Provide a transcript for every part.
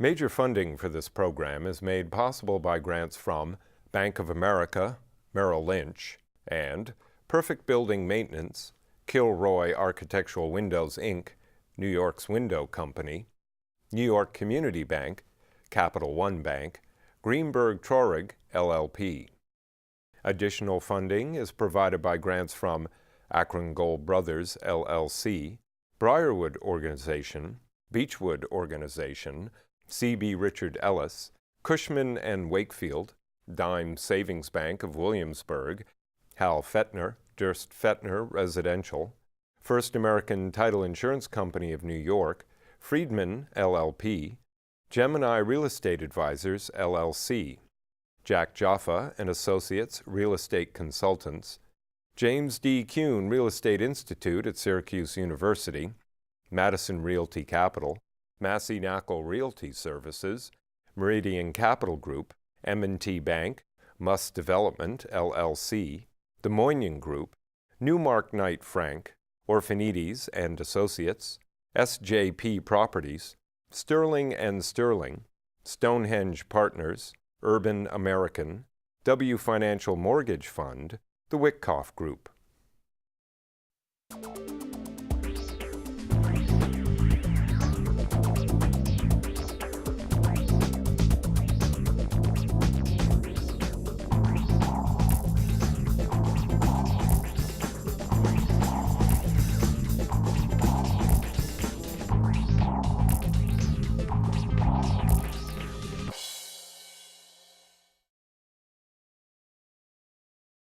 Major funding for this program is made possible by grants from Bank of America, Merrill Lynch, and Perfect Building Maintenance, KILROY Architectural Windows, Inc., New York's Window Company, New York Community Bank, Capital One Bank, Greenberg Traurig, LLP. Additional funding is provided by grants from Akron Gold Brothers, LLC, Briarwood Organization, Beechwood Organization, C.B. Richard Ellis, Cushman and Wakefield, Dime Savings Bank of Williamsburg, Hal Fettner, Durst Fettner Residential, First American Title Insurance Company of New York, FRIEDMAN, LLP, Gemini Real Estate Advisors, LLC, Jack Jaffa and Associates Real Estate Consultants, James D. Kuhn Real Estate Institute at Syracuse University, Madison Realty Capital, Massey Knackle Realty Services, Meridian Capital Group, M&T Bank, Muss Development, LLC, Des Moines Group, Newmark Knight Frank, Orphanides and Associates, SJP Properties, Sterling and Sterling, Stonehenge Partners, Urban American, W Financial Mortgage Fund, the Wickoff Group.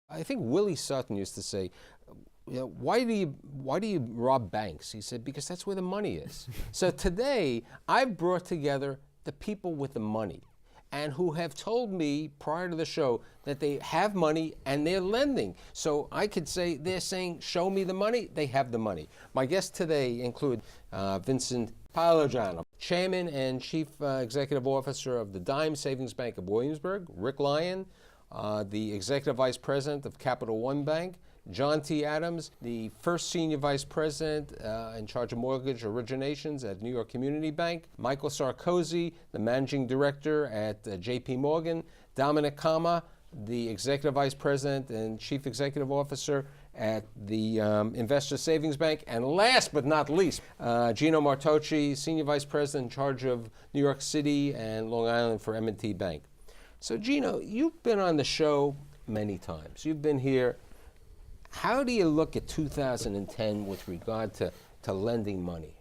I think Willie Sutton used to say, why do you rob banks? He said, because that's where the money is. So today, I've brought together the people with the money and who have told me prior to the show that they have money and they're lending. So I could say they're saying, show me the money, they have the money. My guests today include Vincent Pallogiano, Chairman and Chief Executive Officer of the Dime Savings Bank of Williamsburg, Rick Lyon, the Executive Vice President of Capital One Bank, John T. Adams, the first Senior Vice President in charge of mortgage originations at New York Community Bank, Michael Sarkozy, the Managing Director at J.P. Morgan, Dominic Kama, the Executive Vice President and Chief Executive Officer at the Investor Savings Bank, and last but not least, Gino Martocci, Senior Vice President in charge of New York City and Long Island for M&T Bank. So Gino, you've been on the show many times. You've been here. How do you look at 2010 with regard to lending money?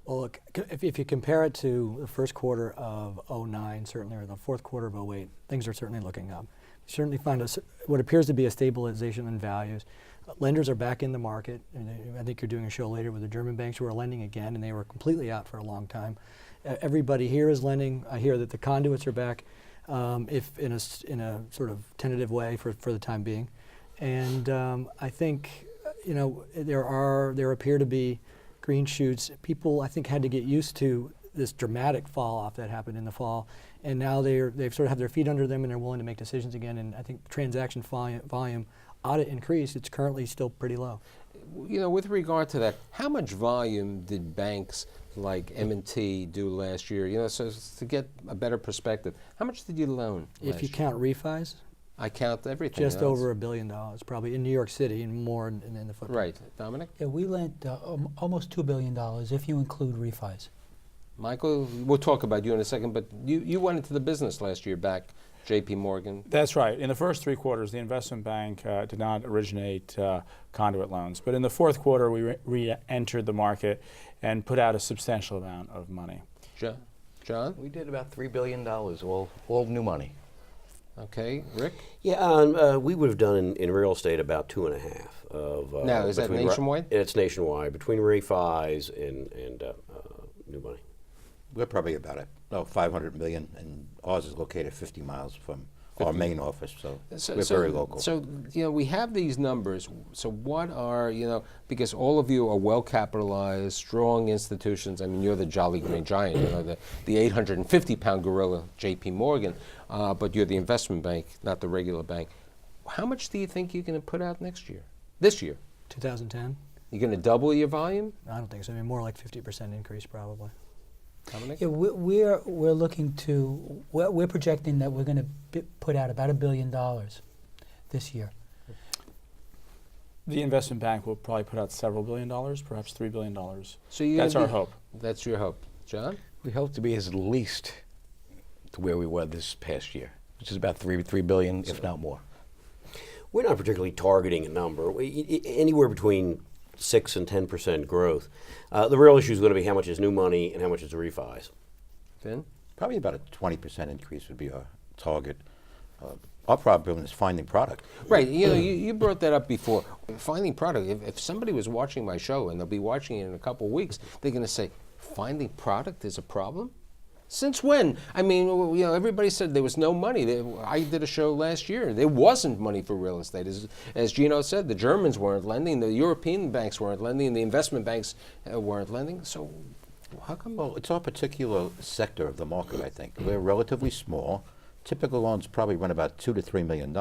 Well, look, if you compare it to the first quarter of 09, certainly, or the fourth quarter of 08, things are certainly looking up. You certainly find what appears to be a stabilization in values. Lenders are back in the market. And I think you're doing a show later with the German banks who are lending again, and they were completely out for a long time. Everybody here is lending. I hear that the conduits are back. If in a sort of tentative way for the time being, and I think there appear to be green shoots. People I think had to get used to this dramatic fall off that happened in the fall, and now they've sort of have their feet under them and they're willing to make decisions again. And I think transaction volume ought to increase. It's currently still pretty low. With regard to that, how much volume did banks like M&T do last year? So to get a better perspective, how much did you loan If you count refis? I count everything. Just over $1 billion, probably in New York City and more in the footprint. Right. Dominic? Yeah, we lent almost $2 billion if you include refis. Michael, we'll talk about you in a second, but you went into the business last year back, J.P. Morgan. That's right. In the first 3 quarters, the investment bank did not originate conduit loans. But in the fourth quarter, we re-entered the market and put out a substantial amount of money. John? We did about $3 billion, all new money. Okay. Rick? Yeah, we would have done in real estate about 2.5 of. Now, is that nationwide? It's nationwide, between refis and new money. We're probably about $500 million, and ours is located 50 miles from our main office, so we're very local. So, we have these numbers. So what are, because all of you are well-capitalized, strong institutions. I mean, you're the Jolly Green Giant, the 850-pound gorilla, J.P. Morgan, but you're the investment bank, not the regular bank. How much do you think you're going to put out this year? 2010. You're going to double your volume? I don't think so. I mean, more like 50% increase probably. Dominic? Yeah, we're looking to, we're projecting that we're going to put out about $1 billion this year. The investment bank will probably put out several $1 billion, perhaps $3 billion. So you're That's gonna our be- hope. That's your hope. John? We hope to be at least to where we were this past year, which is about $3 billion, if not more. We're not particularly targeting a number. Anywhere between 6 and 10% growth. The real issue is going to be how much is new money and how much is refis. Finn? Probably about a 20% increase would be our target. Our problem is finding product. Right, you know, you brought that up before. Finding product, if somebody was watching my show, and they'll be watching it in a couple of weeks, they're going to say, finding product is a problem? Since when? I mean, you know, everybody said there was no money. I did a show last year. There wasn't money for real estate. As Gino said, the Germans weren't lending, the European banks weren't lending, the investment banks weren't lending. So how come? Well, it's our particular sector of the market, I think. We're relatively small. Typical loans probably run about $2 to $3 million.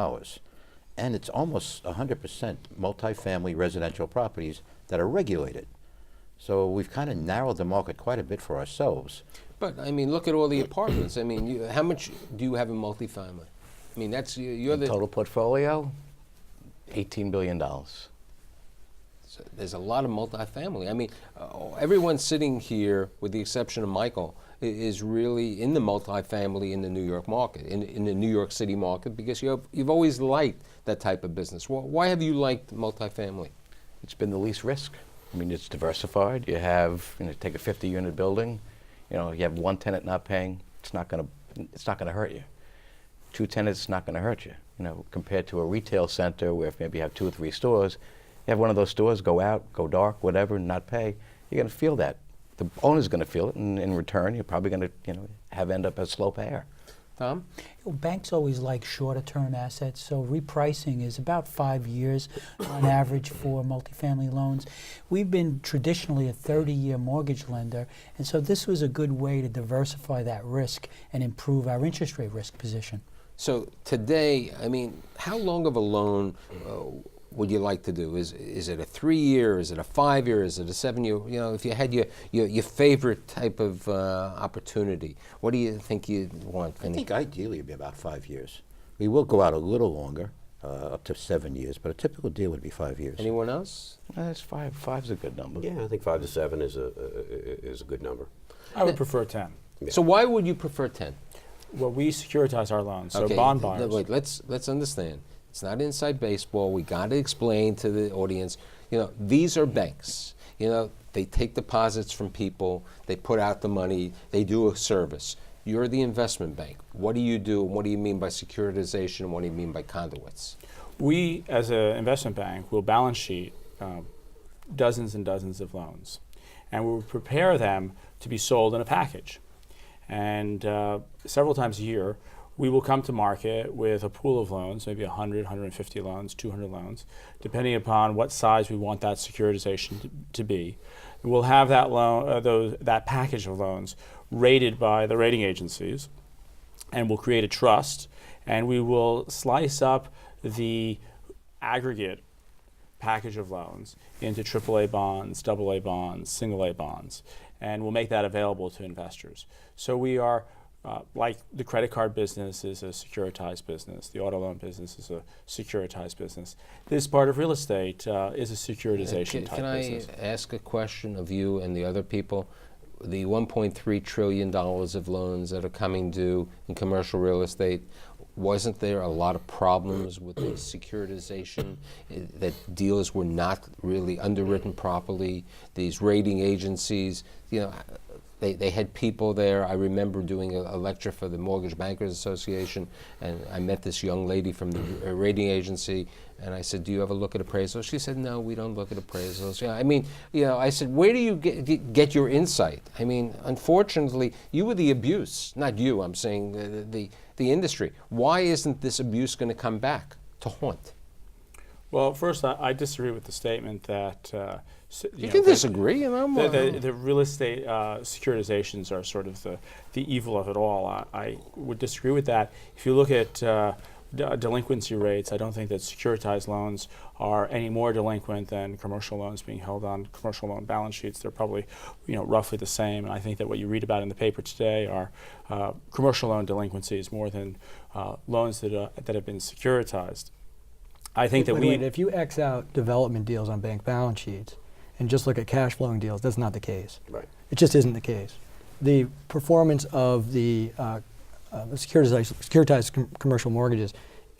And it's almost 100% multifamily residential properties that are regulated. So we've kind of narrowed the market quite a bit for ourselves. But, I mean, look at all the apartments. I mean, how much do you have in multifamily? I mean, that's, you're the... Total portfolio, $18 billion. So there's a lot of multifamily. I mean, everyone sitting here, with the exception of Michael, is really in the multifamily in the New York market, in the New York City market, because you've always liked that type of business. Why have you liked multifamily? It's been the least risk. I mean, it's diversified. You have, take a 50-unit building. You have one tenant not paying. It's not going to hurt you. Two tenants, it's not going to hurt you. Compared to a retail center where if maybe you have 2 or 3 stores, you have one of those stores go out, go dark, whatever, and not pay. You're going to feel that. The owner's going to feel it, and in return, you're probably going to end up as slow payer. Tom? Banks always like shorter-term assets, so repricing is about 5 years on average for multifamily loans. We've been traditionally a 30-year mortgage lender, and so this was a good way to diversify that risk and improve our interest rate risk position. So today, I mean, how long of a loan would you like to do? Is it a 3-year? Is it a 5-year? Is it a 7-year? If you had your favorite type of opportunity, what do you think you'd want? I think ideally it'd be about 5 years. We will go out a little longer, up to 7 years, but a typical deal would be 5 years. Anyone else? That's 5. 5's a good number. Yeah, I think 5 to 7 is a good number. I would prefer 10. Yeah. So why would you prefer 10? Well, we securitize our loans, so Okay, bond buyers. Wait, let's understand. It's not inside baseball. We got to explain to the audience. These are banks. They take deposits from people. They put out the money. They do a service. You're the investment bank. What do you do? And what do you mean by securitization? And what do you mean by conduits? We, as an investment bank, will balance sheet dozens and dozens of loans, and we will prepare them to be sold in a package. And several times a year, we will come to market with a pool of loans, maybe 100, 150 loans, 200 loans, depending upon what size we want that securitization to be. And we'll have that loan, that package of loans rated by the rating agencies, and we'll create a trust, and we will slice up the aggregate package of loans into AAA bonds, AA bonds, single A bonds, and we'll make that available to investors. So we are like the credit card business is a securitized business, the auto loan business is a securitized business. This part of real estate is a securitization type business. Can I ask a question of you and the other people? The $1.3 trillion of loans that are coming due in commercial real estate, wasn't there a lot of problems with the securitization, that deals were not really underwritten properly? These rating agencies, they had people there. I remember doing a lecture for the Mortgage Bankers Association, and I met this young lady from the rating agency, and I said, do you ever look at appraisals? She said, no, we don't look at appraisals. I said, where do you get your insight? I mean, unfortunately, you were the abuse, not you, I'm saying the industry. Why isn't this abuse going to come back to haunt? Well, first, I disagree with the statement that you can disagree, the real estate securitizations are sort of the evil of it all. I would disagree with that. If you look at delinquency rates, I don't think that securitized loans are any more delinquent than commercial loans being held on commercial loan balance sheets. They're probably, roughly the same. And I think that what you read about in the paper today are commercial loan delinquencies more than loans that have been securitized. I think that wait, if you X out development deals on bank balance sheets and just look at cash flowing deals, that's not the case. Right. It just isn't the case. The performance of the securitized commercial mortgages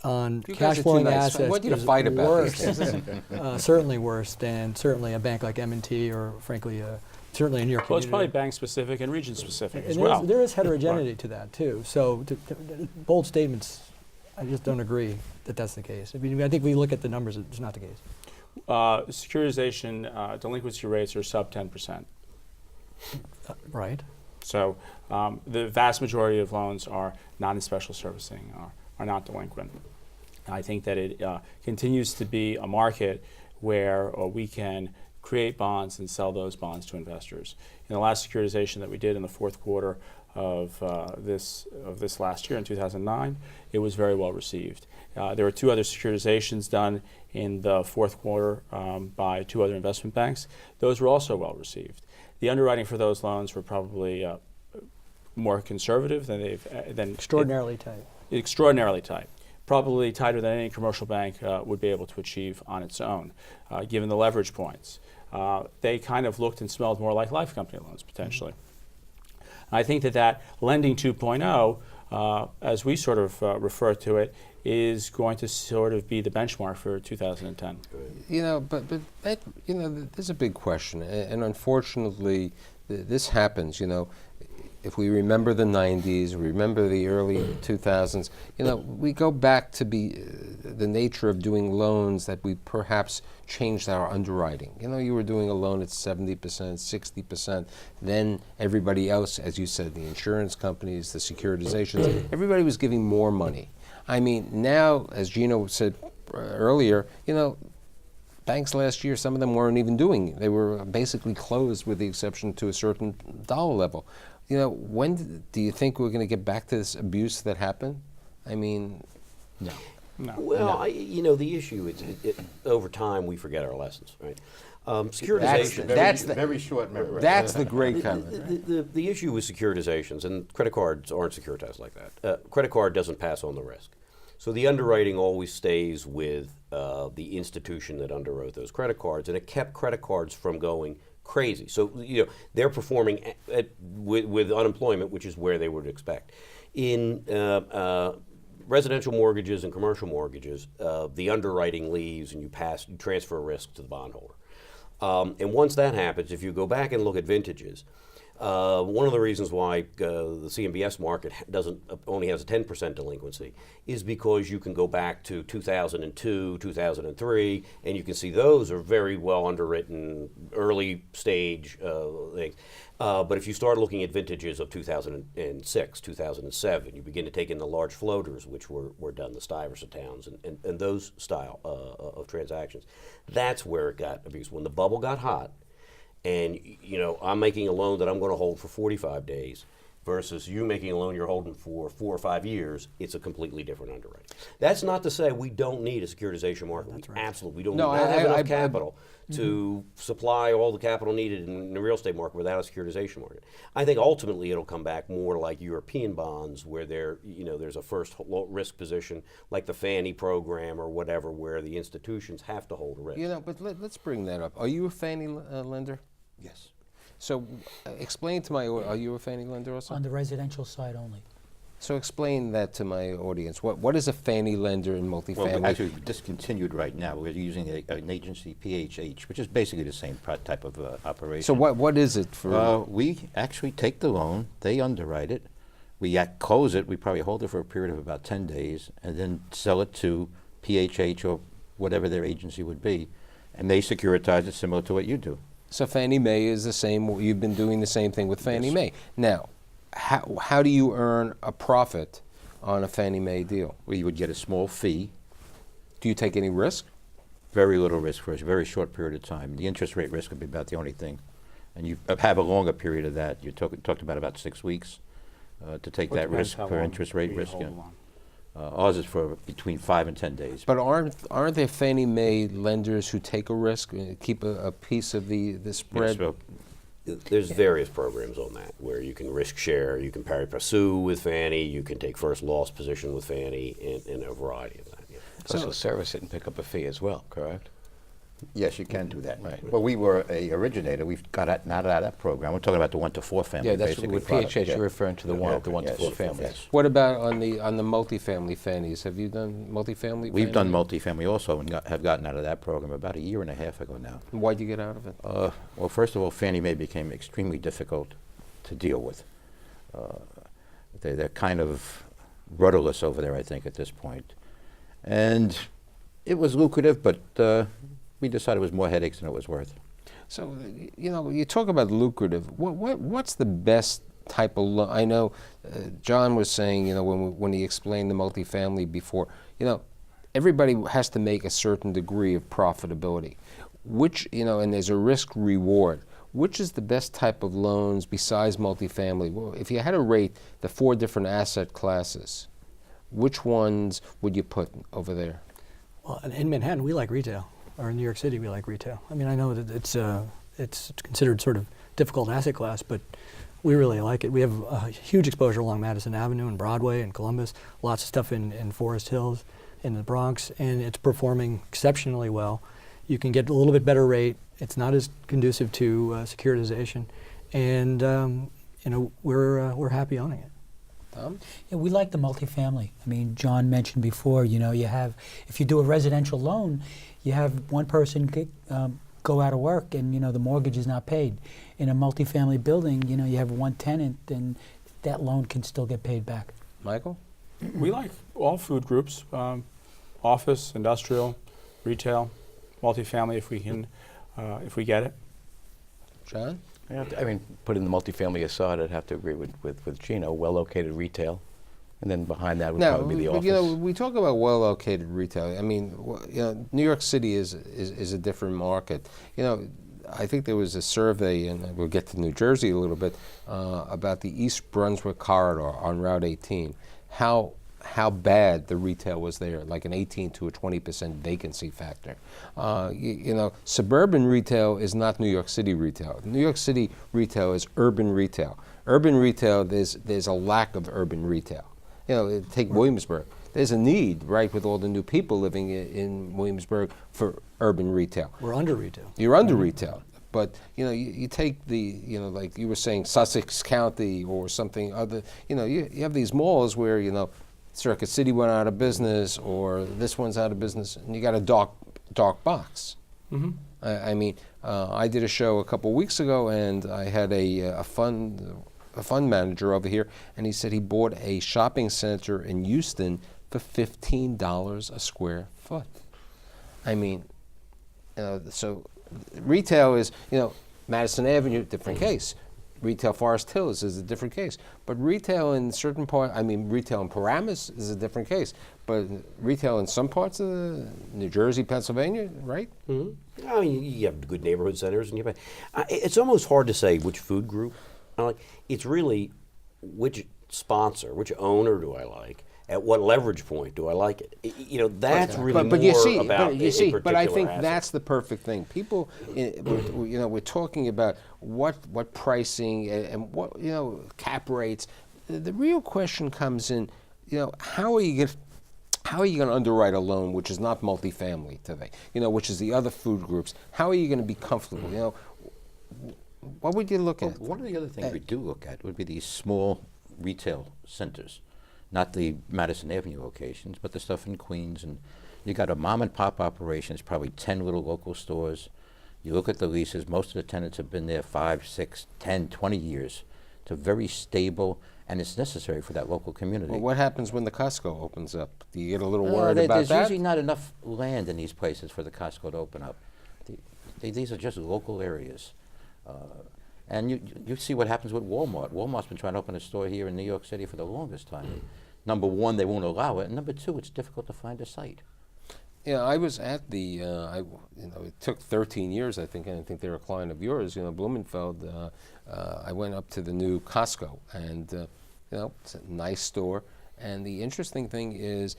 on You guys cash are too flowing nice. I assets want you to is fight about worse, these things. certainly worse than certainly a bank like M&T or frankly certainly in your Well, it's community. probably bank specific and region specific as And well. there is heterogeneity to that too. So bold statements, I just don't agree that that's the case. I mean, I think we look at the numbers, it's not the case. Securitization delinquency rates are sub 10%. Right. So the vast majority of loans are not in special servicing, are not delinquent. I think that it continues to be a market where we can create bonds and sell those bonds to investors. In the last securitization that we did in the fourth quarter of this last year in 2009, it was very well received. There were 2 other securitizations done in the fourth quarter by 2 other investment banks. Those were also well received. The underwriting for those loans were probably more conservative than Extraordinarily tight. Extraordinarily tight. Probably tighter than any commercial bank would be able to achieve on its own, given the leverage points. They kind of looked and smelled more like life company loans, potentially. I think that lending 2.0, as we sort of refer to it, is going to sort of be the benchmark for 2010. But that, there's a big question, and unfortunately, this happens. If we remember the 90s, remember the early 2000s, we go back to the nature of doing loans that we perhaps changed our underwriting. You were doing a loan at 70%, 60%, then everybody else, as you said, the insurance companies, the securitizations, everybody was giving more money. I mean, now, as Gino said earlier, banks last year, some of them weren't even doing. They were basically closed with the exception to a certain dollar level. When do you think we're going to get back to this abuse that happened? I mean, No. Well, the issue is over time we forget our lessons, right? Securitization. That's very short memory. That's the great comment. The issue with securitizations, and credit cards aren't securitized like that. Credit card doesn't pass on the risk. So the underwriting always stays with the institution that underwrote those credit cards, and it kept credit cards from going crazy. So they're performing with unemployment, which is where they would expect. In residential mortgages and commercial mortgages, the underwriting leaves, and you transfer risk to the bondholder. And once that happens, if you go back and look at vintages, one of the reasons why the CMBS market only has a 10% delinquency is because you can go back to 2002, 2003, and you can see those are very well underwritten, early stage things. But if you start looking at vintages of 2006, 2007, you begin to take in the large floaters, which were done, the Stuyvesant towns, and those style of transactions. That's where it got abused. When the bubble got hot, and I'm making a loan that I'm going to hold for 45 days versus you making a loan you're holding for 4 or 5 years, it's a completely different underwriting. That's not to say we don't need a securitization market. That's We right. absolutely don't No, have enough I capital to supply all the capital needed in the real estate market without a securitization market. I think ultimately it'll come back more like European bonds where there's a first risk position like the Fannie program or whatever where the institutions have to hold a risk. But let's bring that up. Are you a Fannie lender? Yes. So explain to are you a Fannie lender also? On the residential side only. So explain that to my audience. What is a Fannie lender in multifamily? Well, actually discontinued right now. We're using an agency, PHH, which is basically the same type of operation. So what is it for? We actually take the loan, they underwrite it, we close it, we probably hold it for a period of about 10 days, and then sell it to PHH or whatever their agency would be, and they securitize it similar to what you do. So Fannie Mae is the same. You've been doing the same thing with Fannie Yes. Mae. Now, how do you earn a profit on a Fannie Mae deal? We would get a small fee, Do you take any risk? very little risk for a very short period of time. The interest rate risk would be about the only thing. And you have a longer period of that. You talked about 6 weeks to take Well, it that depends risk how for long interest rate we risk. hold Yeah. the loan. Ours is for between 5 and 10 days. But aren't there Fannie Mae lenders who take a risk, keep a piece of the spread? Yes, well, There's various programs on that where you can risk share, you can pari passu with Fannie, you can take first loss position with Fannie, and a variety of that. Yeah. Also service it and pick up a fee as well, correct? yes, you can do that. Right. But we were a originator. We've got not out of that program. We're talking about the 1 to 4 family. Yeah, that's basically with product. PHH, Yeah. you're referring to the one, Yeah, the 1 to yes, 4 families. yes. What about on the multifamily Fannies? Have you done multifamily? We've done Fannie? multifamily also and have gotten out of that program about a year and a half ago now. Why'd you get out of it? Well, first of all, Fannie Mae became extremely difficult to deal with. They're kind of rudderless over there, I think, at this point. And it was lucrative, but we decided it was more headaches than it was worth. So, you know, you talk about lucrative. What's the best type of loan? I know John was saying, you know, when he explained the multifamily before, you know, everybody has to make a certain degree of profitability, which, you know, and there's a risk reward. Which is the best type of loans besides multifamily? Well, if you had to rate the 4 different asset classes, which ones would you put over there? Well, in Manhattan, we like retail, or in New York City, we like retail. I mean, I know that it's considered sort of difficult asset class, but we really like it. We have a huge exposure along Madison Avenue and Broadway and Columbus, lots of stuff in Forest Hills, in the Bronx, and it's performing exceptionally well. You can get a little bit better rate. It's not as conducive to securitization, and you know, we're happy owning it. Tom? Yeah, we like the multifamily. I mean, John mentioned before, you know, you have, if you do a residential loan, you have one person go out of work and, you know, the mortgage is not paid. In a multifamily building, you know, you have one tenant and that loan can still get paid back. Michael? We like all food groups, office, industrial, retail, multifamily if we can, if we get it. John? Yeah, I mean, putting the multifamily aside, I'd have to agree with Gino, well-located retail. And then behind that would probably be the office. You know, we talk about well-located retail. I mean, you know, New York City is a different market. You know, I think there was a survey, and we'll get to New Jersey a little bit, about the East Brunswick corridor on Route 18. How bad the retail was there, like an 18 to a 20% vacancy factor. You know, suburban retail is not New York City retail. New York City retail is urban retail. Urban retail, there's a lack of urban retail. You know, take Williamsburg. There's a need, right, with all the new people living in Williamsburg for urban retail. We're under retail. You're under retail. But, you know, you take the, you know, like you were saying, Sussex County or something other, you know, you have these malls where, you know, Circuit City went out of business, or this one's out of business, and you got a dark box. Mm-hmm. I mean, I did a show a couple weeks ago, and I had a fund manager over here, and he said he bought a shopping center in Houston for $15 a square foot. I mean, so retail is, you know, Madison Avenue, different case. Retail Forest Hills is a different case. But retail in certain parts, I mean, retail in Paramus is a different case. But retail in some parts of New Jersey, Pennsylvania, right? Mm-hmm. I mean, you have good neighborhood centers, and it's almost hard to say which food group I like. It's really which sponsor, which owner do I like? At what leverage point do I like it? You know, that's really but you more see, about but you see, but I think asset. that's the perfect thing. People, you know, we're talking about what pricing and what, you know, cap rates. The real question comes in, you know, how are you going to underwrite a loan which is not multifamily today? You know, which is the other food groups. How are you going to be comfortable? You know, what would you look at? One of the other things we do look at would be these small retail centers. Not the Madison Avenue locations, but the stuff in Queens. And you got a mom and pop operation. It's probably 10 little local stores. You look at the leases, most of the tenants have been there 5, 6, 10, 20 years. It's a very stable, and it's necessary for that local community. Well, what happens when the Costco opens up? Do you get a little worried about there's that? usually not enough land in these places for the Costco to open up. These are just local areas. And you see what happens with Walmart. Walmart's been trying to open a store here in New York City for the longest time. Number one, they won't allow it. And number two, it's difficult to find a site. Yeah, I was at the, you know, it took 13 years, I think, and I think they're a client of yours, you know, Blumenfeld. I went up to the new Costco, and, you know, it's a nice store. And the interesting thing is,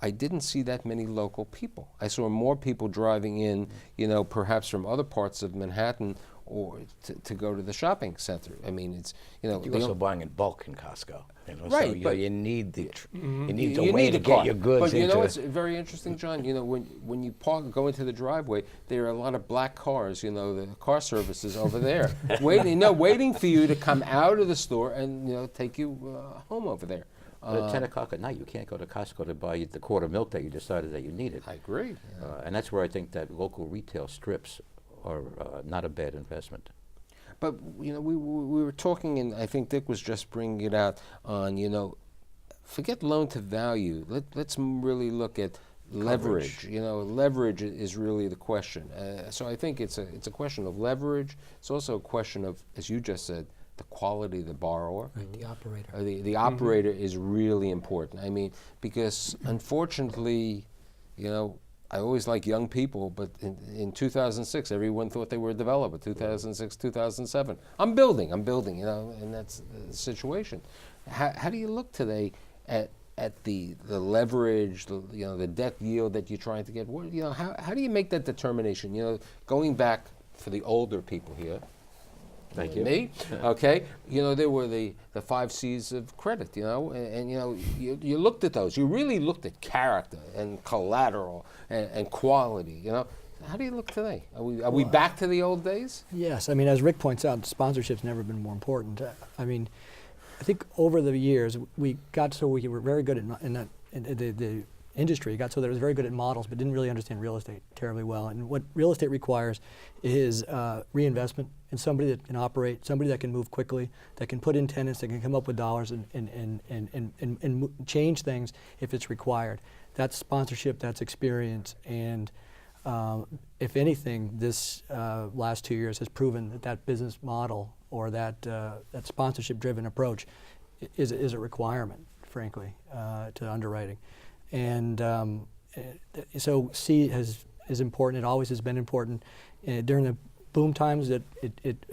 I didn't see that many local people. I saw more people driving in, you know, perhaps from other parts of Manhattan or to go to the shopping center. I mean, it's, you know. You're also buying in bulk in Costco. You know, Right, so but you need the you need the way to car. get your goods But you know into. what's very interesting, John? You know, when you go into the driveway, there are a lot of black cars. You know, the car services over there, waiting for you to come out of the store and, you know, take you home over there. But at 10 o'clock at night, you can't go to Costco to buy the quart of milk that you decided that you needed. I agree. And that's where I think that local retail strips are not a bad investment. But, you know, we were talking, and I think Dick was just bringing it out on, you know, forget loan to value. Let's really look at leverage. You know, leverage is really the question. So I think it's a question of leverage. It's also a question of, as you just said, the quality of the borrower. Right, the operator. The operator is really important. I mean, because unfortunately, you know, I always like young people, but in 2006, everyone thought they were a developer. 2006, 2007, I'm building, you know, and that's the situation. How do you look today at the leverage, you know, the debt yield that you're trying to get? What, you know, how do you make that determination? You know, going back for the older people here. Thank you. Me, okay. You know, there were the 5 C's of credit. You know, and you know, you looked at those. You really looked at character and collateral and quality. You know, how do you look today? Are we back to the old days? Yes, I mean, as Rick points out, sponsorship's never been more important. I mean, I think over the years we got so we were very good at the industry got so that it was very good at models, but didn't really understand real estate terribly well. And what real estate requires is reinvestment in somebody that can operate, somebody that can move quickly, that can put in tenants, that can come up with dollars and change things if it's required. That's sponsorship, that's experience, and if anything, this last 2 years has proven that that business model or that that sponsorship-driven approach is a requirement, frankly, to underwriting. And so C is important. It always has been important. During the boom times, it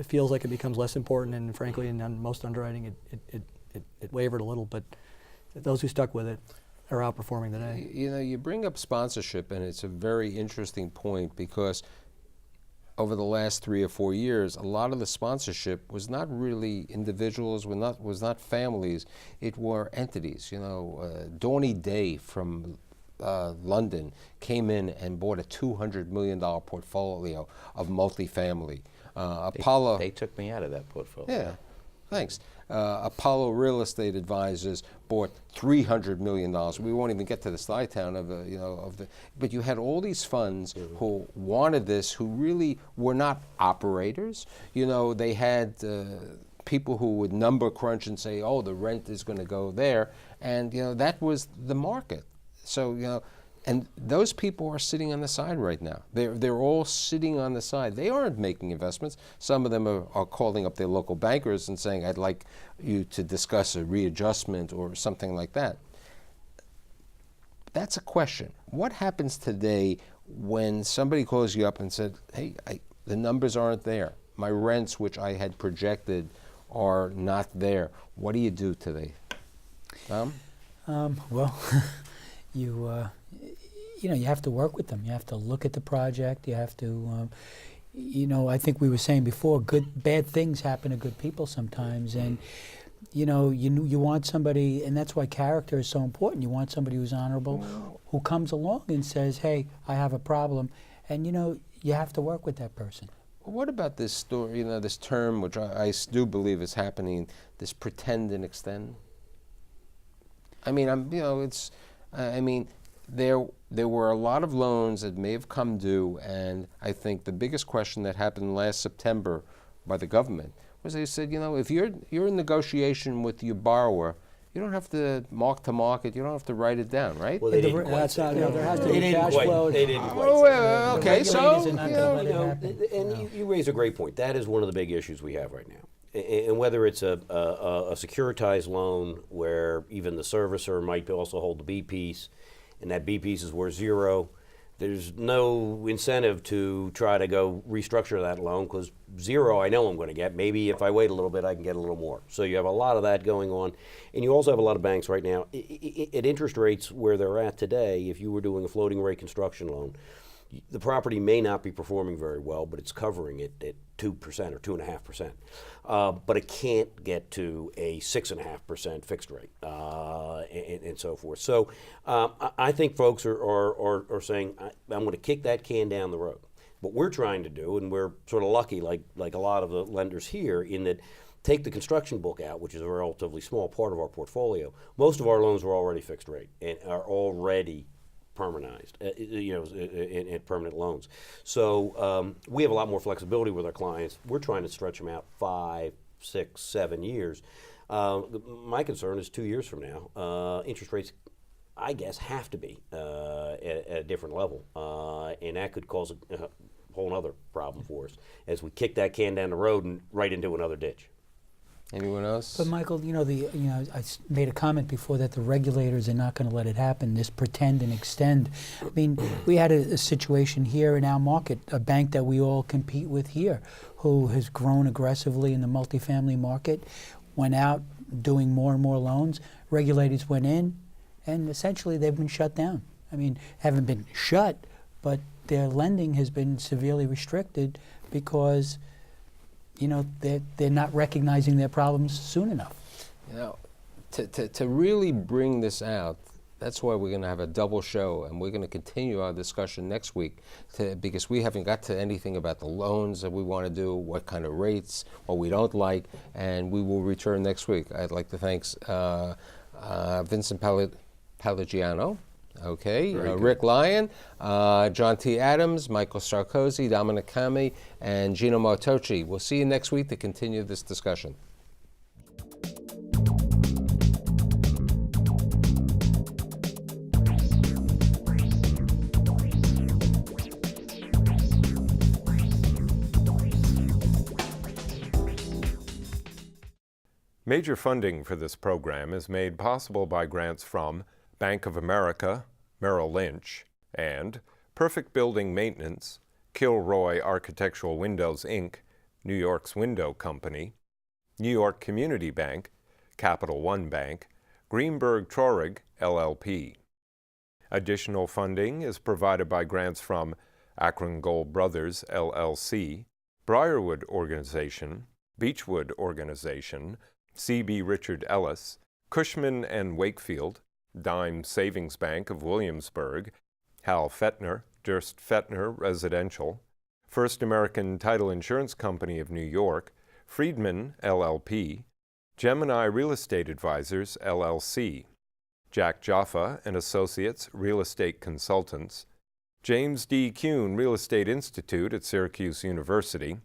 feels like it becomes less important, and frankly, in most underwriting, it wavered a little. But those who stuck with it are outperforming today. You know, you bring up sponsorship, and it's a very interesting point because over the last 3 or 4 years, a lot of the sponsorship was not really individuals, was not families, it were entities. You know, Dawny Day from London came in and bought a $200 million portfolio of multifamily. Apollo. They took me out of that portfolio. Yeah, thanks. Apollo Real Estate Advisors bought $300 million. We won't even get to the slide town of the, but you had all these funds who wanted this, who really were not operators. You know, they had people who would number crunch and say, oh, the rent is going to go there, and you know that was the market. So you know. And those people are sitting on the side right now. They're all sitting on the side. They aren't making investments. Some of them are calling up their local bankers and saying, I'd like you to discuss a readjustment or something like that. That's a question. What happens today when somebody calls you up and said, hey, the numbers aren't there. My rents, which I had projected, are not there. What do you do today? Tom? Well, you know, you have to work with them. You have to look at the project. You have to, you know, I think we were saying before, bad things happen to good people sometimes, and you know, you want somebody, and that's why character is so important. You want somebody who's honorable, who comes along and says, "Hey, I have a problem," and you know, you have to work with that person. What about this story? You know, this term, which I do believe is happening, this pretend and extend. I mean, you know, it's. I mean, there were a lot of loans that may have come due, and I think the biggest question that happened last September by the government was they said, you know, if you're in negotiation with your borrower, you don't have to mark to market, you don't have to write it down, right? Well, they didn't quite That's say not, you know, there has to They be didn't cash quite- flow. They didn't quite Oh, say well, that. okay, so regulators are not you gonna know, let it happen. And you raise a great point. That is one of the big issues we have right now. And whether it's a securitized loan where even the servicer might also hold the B piece, and that B piece is worth 0, There's no incentive to try to go restructure that loan because zero I know I'm going to get. Maybe if I wait a little bit I can get a little more. So you have a lot of that going on. And you also have a lot of banks right now at interest rates where they're at today. If you were doing a floating rate construction loan, the property may not be performing very well, but it's covering it at 2% or 2.5%. But it can't get to a 6.5% fixed rate and so forth. So I think folks are saying, I'm going to kick that can down the road. What we're trying to do, and we're sort of lucky like a lot of the lenders here, in that take the construction book out, which is a relatively small part of our portfolio. Most of our loans are already fixed rate and are already permanized, in permanent loans. So we have a lot more flexibility with our clients. We're trying to stretch them out 5, 6, 7 years. My concern is 2 years from now, interest rates, I guess, have to be at a different level, and that could cause a whole other problem for us as we kick that can down the road and right into another ditch. Anyone else? But Michael, I made a comment before that the regulators are not going to let it happen, this pretend and extend. I mean, we had a situation here in our market, a bank that we all compete with here, who has grown aggressively in the multifamily market, went out doing more and more loans. Regulators went in, and essentially they've been shut down. I mean, haven't been shut, but their lending has been severely restricted because they're not recognizing their problems soon enough. To really bring this out, that's why we're going to have a double show, and we're going to continue our discussion next week because we haven't got to anything about the loans that we want to do, what kind of rates, what we don't like, and we will return next week. I'd like to thank Vincent Palagiano, Rick Lyon, John T. Adams, Michael Sarkozy, Dominic Kami, and Gino Martocci. We'll see you next week to continue this discussion. Major funding for this program is made possible by grants from Bank of America, Merrill Lynch, and Perfect Building Maintenance, KILROY Architectural Windows, Inc., New York's Window Company, New York Community Bank, Capital One Bank, Greenberg Traurig, LLP. Additional funding is provided by grants from Akron Gold Brothers, LLC, Briarwood Organization, Beechwood Organization, C.B. Richard Ellis, Cushman & Wakefield, Dime Savings Bank of Williamsburg, Hal Fettner, Durst Fettner Residential, First American Title Insurance Company of New York, FRIEDMAN, LLP, Gemini Real Estate Advisors, LLC, Jack Jaffa and Associates Real Estate Consultants, James D. Kuhn Real Estate Institute at Syracuse University,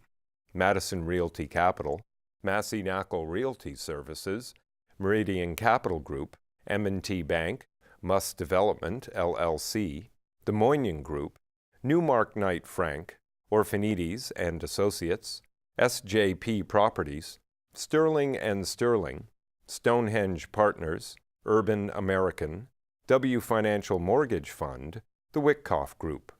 Madison Realty Capital, Massey Knackle Realty Services, Meridian Capital Group, M&T Bank, Muss Development, LLC, the Moynihan Group, Newmark Knight Frank, Orphanides and Associates, SJP Properties, Sterling and Sterling, Stonehenge Partners, Urban American, W Financial Mortgage Fund, the Wickoff Group.